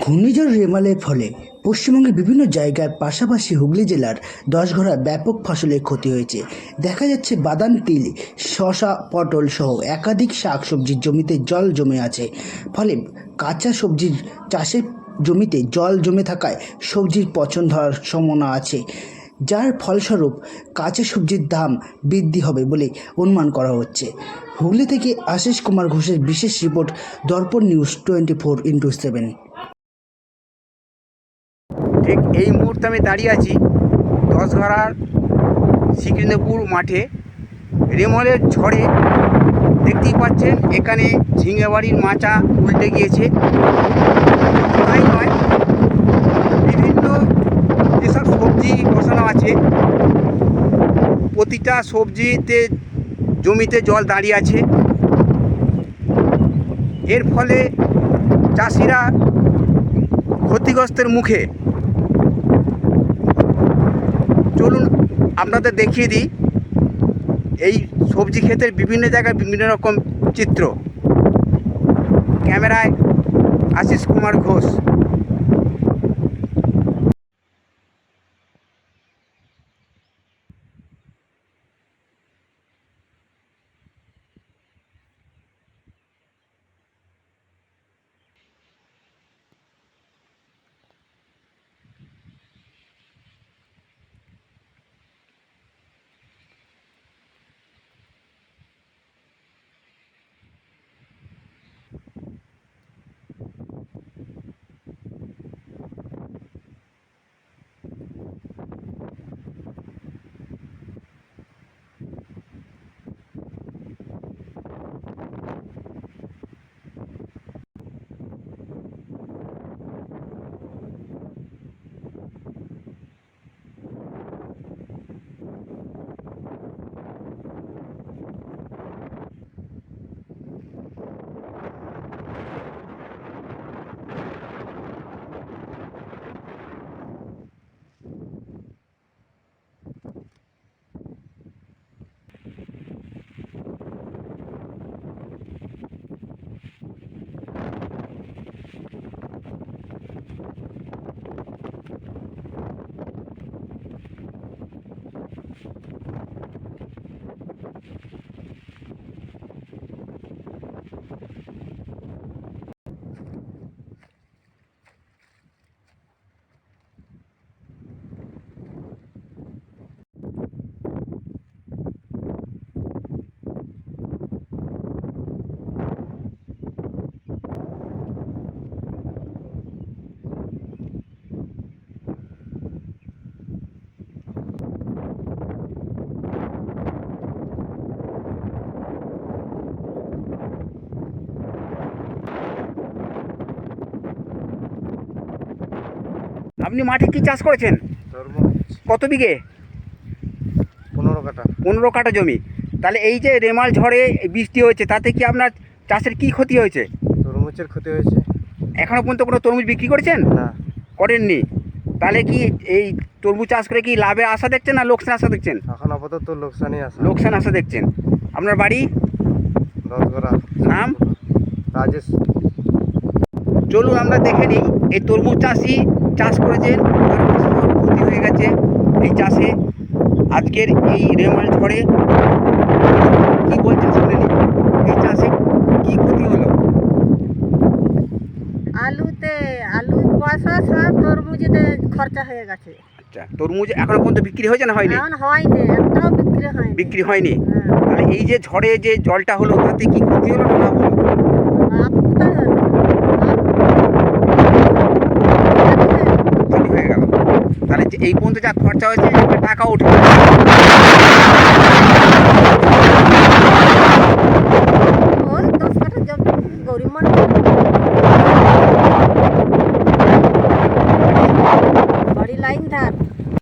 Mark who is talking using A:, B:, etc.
A: ঘূর্ণিঝড় রেমালের ফলে পশ্চিমবঙ্গের বিভিন্ন জায়গার পাশাপাশি হুগলি জেলার দশঘরায় ব্যাপক ফসলের ক্ষতি হয়েছে। দেখা যাচ্ছে বাদাম, তিল, শসা, পটল সহ একাধিক শাকসবজির জমিতে জল জমে আছে। ফলে কাঁচা সবজির চাষের জমিতে জল জমে থাকায় সবজির পচন ধরার সম্ভাবনা আছে, যার ফলস্বরূপ কাঁচা সবজির দাম বৃদ্ধি হবে বলে অনুমান করা হচ্ছে। হুগলি থেকে আশিস কুমার ঘোষের বিশেষ রিপোর্ট, দর্পণ নিউজ 24x7।
B: ঠিক এই মুহূর্তে আমি দাঁড়িয়ে আছি দশঘরার শ্রীকৃষ্ণপুর মাঠে। রেমলের ঝড়ে দেখতেই পাচ্ছেন এখানে ঝিঙে বাড়ির মাচা উল্টে গিয়েছে। তাই নয়, বিভিন্ন যেসব সবজি বসানো আছে প্রতিটা সবজিতে জমিতে জল দাঁড়িয়ে আছে। এর ফলে চাষিরা ক্ষতিগ্রস্তের মুখে। চলুন আপনাদের দেখিয়ে দিই এই সবজি ক্ষেতের বিভিন্ন জায়গায় বিভিন্ন রকম চিত্র। ক্যামেরায় আশিস কুমার ঘোষ। আপনি মাঠে কি চাষ করেছেন? কত বিঘে?
C: 15 কাঠা।
B: 15 কাঠা জমি। তাহলে এই যে রেমাল ঝড়ে বৃষ্টি হয়েছে তাতে কি আপনার চাষের কি ক্ষতি হয়েছে?
C: তরমুজের ক্ষতি হয়েছে।
B: এখনো পর্যন্ত কোনো তরমুজ বিক্রি করেছেন?
C: না।
B: করেননি। তাহলে কি এই তরমুজ চাষ করে কি লাভের আশা দেখছেন না লোকসান আশা দেখছেন?
C: এখন আপাতত লোকসানই আছে।
B: লোকসান আশা দেখছেন। আপনার বাড়ি?
C: দশঘরা।
B: নাম?
C: রাজেশ।
B: চলুন আমরা দেখে নিই এই তরমুজ চাষি চাষ করেছেন, তার ফসল ক্ষতি হয়ে গেছে এই চাষে। আজকের এই রেমাল ঝড়ে কি বলছেন শুনে নিই। এই চাষে কি ক্ষতি হলো?
D: আলু পয়সা সব তরমুজেতে খরচা হয়ে গেছে।
B: আচ্ছা, তরমুজ এখনো পর্যন্ত বিক্রি হয়েছে না হয়নি?
D: এখন হয়নি, একটাও বিক্রি হয়নি।
B: বিক্রি হয়নি।
D: হ্যাঁ।
B: তাহলে এই যে ঝড়ে যে জলটা হলো তাতে কি ক্ষতি হলো না লাভ হলো?
D: লাভ কোথায় হলো?
B: ক্ষতি হয়ে গেল। তাহলে যে এই পর্যন্ত যা খরচা হয়েছে একটা টাকা উঠবে।